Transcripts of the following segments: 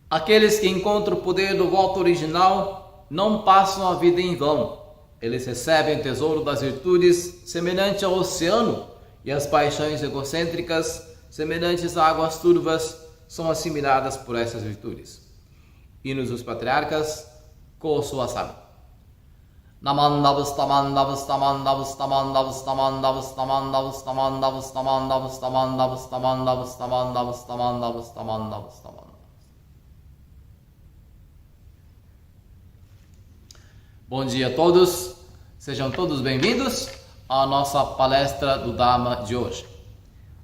Aqueles que encontram o poder do voto original não passam a vida em vão. Eles recebem o tesouro das virtudes semelhante ao oceano, e as paixões egocêntricas, semelhantes a águas turvas, são assimiladas por essas virtudes. Hinos dos Patriarcas, Koso Asam. Bom dia a todos, sejam todos bem-vindos à nossa palestra do Dharma de hoje.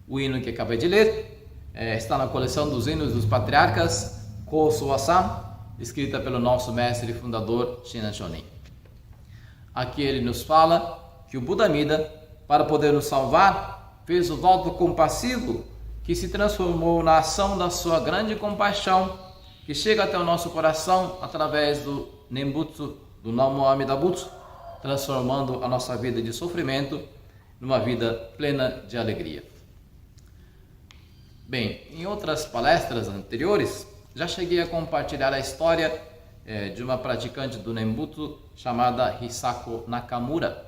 O hino que acabei de ler está na coleção dos hinos dos Patriarcas, Koso Asam, escrita pelo nosso mestre e fundador Shinran Shonin. Aqui ele nos fala que o Buda Amida, para poder nos salvar, fez o voto compassivo que se transformou na ação da sua grande compaixão, que chega até o nosso coração através do Nembutsu, do Namo Amida Butsu, transformando a nossa vida de sofrimento numa vida plena de alegria. Bem, em outras palestras anteriores, já cheguei a compartilhar a história de uma praticante do Nembutsu chamada Hisako Nakamura.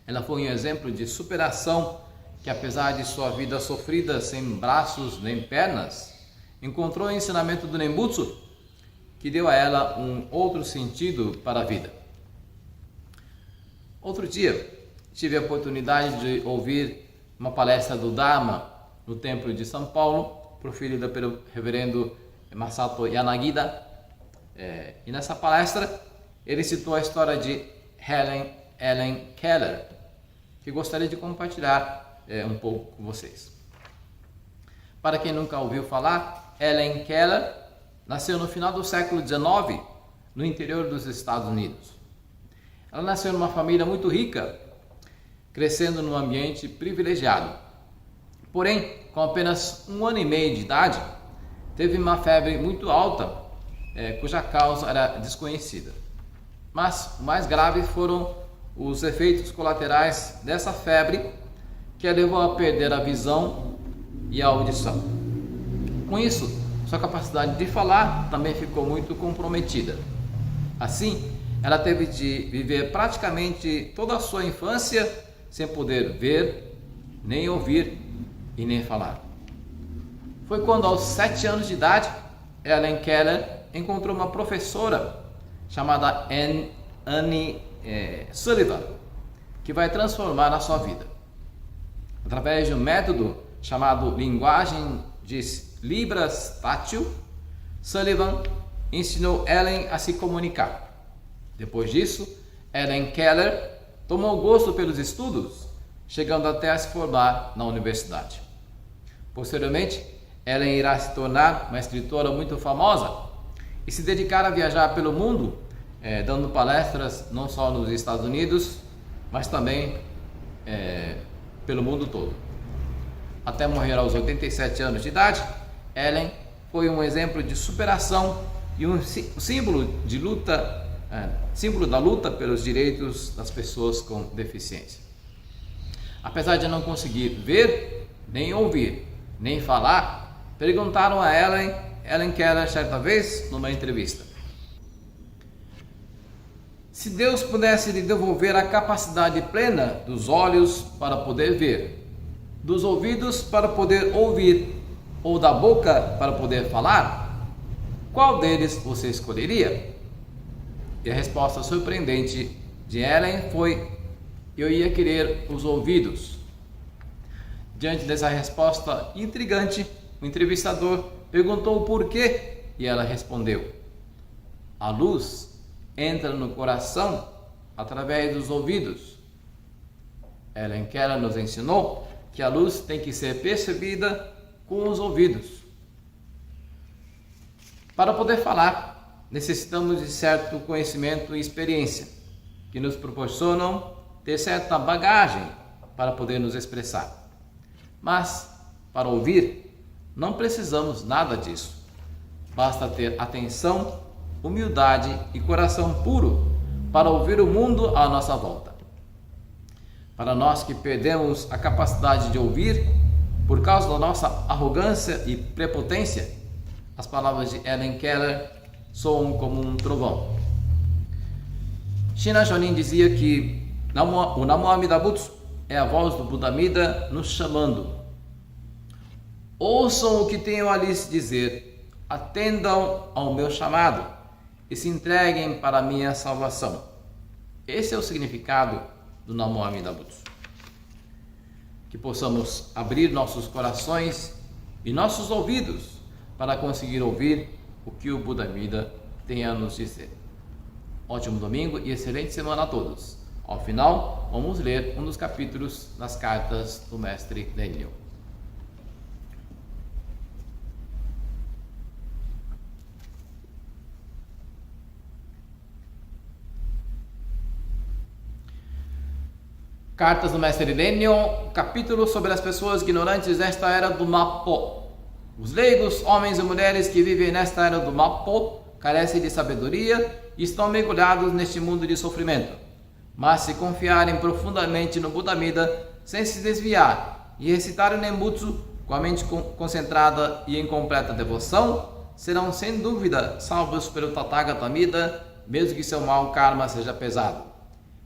Ela foi um exemplo de superação que, apesar de sua vida sofrida, sem braços nem pernas, encontrou o ensinamento do Nembutsu, que deu a ela um outro sentido para a vida. Outro dia, tive a oportunidade de ouvir uma palestra do Dharma no Templo de São Paulo, proferida pelo reverendo Masato Yanagida. E nessa palestra, ele citou a história de Helen Keller, que gostaria de compartilhar um pouco com vocês. Para quem nunca ouviu falar, Helen Keller nasceu no final do século XIX, no interior dos Estados Unidos. Ela nasceu numa família muito rica, crescendo num ambiente privilegiado. Porém, com apenas 1 ano e meio de idade, teve uma febre muito alta, cuja causa era desconhecida. Mas o mais grave foram os efeitos colaterais dessa febre, que a levou a perder a visão e a audição. Com isso, sua capacidade de falar também ficou muito comprometida. Assim, ela teve de viver praticamente toda a sua infância sem poder ver, nem ouvir e nem falar. Foi quando, aos 7 anos de idade, Helen Keller encontrou uma professora chamada Annie Sullivan, que vai transformar a sua vida. Através de um método chamado linguagem de Libras tátil, Sullivan ensinou Helen a se comunicar. Depois disso, Helen Keller tomou gosto pelos estudos, chegando até a se formar na universidade. Posteriormente, Helen irá se tornar uma escritora muito famosa e se dedicar a viajar pelo mundo, dando palestras não só nos Estados Unidos, mas também pelo mundo todo. Até morrer aos 87 anos de idade, Helen foi um exemplo de superação e um símbolo de luta, símbolo da luta pelos direitos das pessoas com deficiência. Apesar de não conseguir ver, nem ouvir, nem falar, perguntaram a Helen Keller certa vez numa entrevista: se Deus pudesse lhe devolver a capacidade plena dos olhos para poder ver, dos ouvidos para poder ouvir, ou da boca para poder falar, qual deles você escolheria? E a resposta surpreendente de Helen foi: eu ia querer os ouvidos. Diante dessa resposta intrigante, o entrevistador perguntou o porquê e ela respondeu: a luz entra no coração através dos ouvidos. Helen Keller nos ensinou que a luz tem que ser percebida com os ouvidos. Para poder falar, necessitamos de certo conhecimento e experiência, que nos proporcionam ter certa bagagem para poder nos expressar. Mas, para ouvir, Não precisamos nada disso. Basta ter atenção, humildade e coração puro para ouvir o mundo à nossa volta. Para nós que perdemos a capacidade de ouvir por causa da nossa arrogância e prepotência, as palavras de Helen Keller soam como um trovão. Shinran Shonin dizia que o Namo Amida Butsu é a voz do Buda Amida nos chamando. Ouçam o que tenho a lhes dizer, atendam ao meu chamado e se entreguem para a minha salvação. Esse é o significado do Namo Amida Butsu. Que possamos abrir nossos corações e nossos ouvidos para conseguir ouvir o que o Buda Amida tem a nos dizer. Ótimo domingo e excelente semana a todos. Ao final, vamos ler um dos capítulos das cartas do Mestre Daniel. Cartas do Mestre Daniel, capítulo sobre as pessoas ignorantes desta era do Mappo. Os leigos, homens e mulheres que vivem nesta era do Mappo, carecem de sabedoria e estão mergulhados neste mundo de sofrimento. Mas se confiarem profundamente no Buda Amida, sem se desviar, e recitarem o Nembutsu com a mente concentrada e em completa devoção, serão sem dúvida salvos pelo Tathagata Amida, mesmo que seu mau karma seja pesado.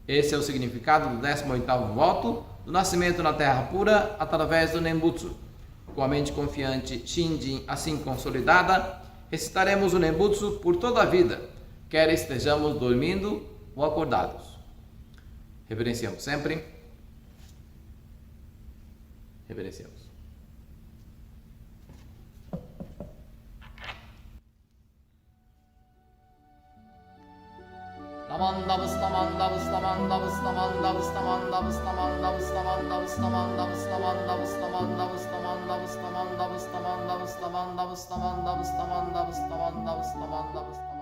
Esse é o significado do 18º voto do nascimento na terra pura através do Nembutsu. Com a mente confiante Shinjin assim consolidada, recitaremos o Nembutsu por toda a vida, quer estejamos dormindo ou acordados. Reverenciamos sempre. Reverenciamos. Namandavus namandavus namandavus namandavus namandavus namandavus namandavus namandavus namandavus namandavus namandavus namandavus namandavus namandavus namandavus namandavus namandavus namandavus namandavus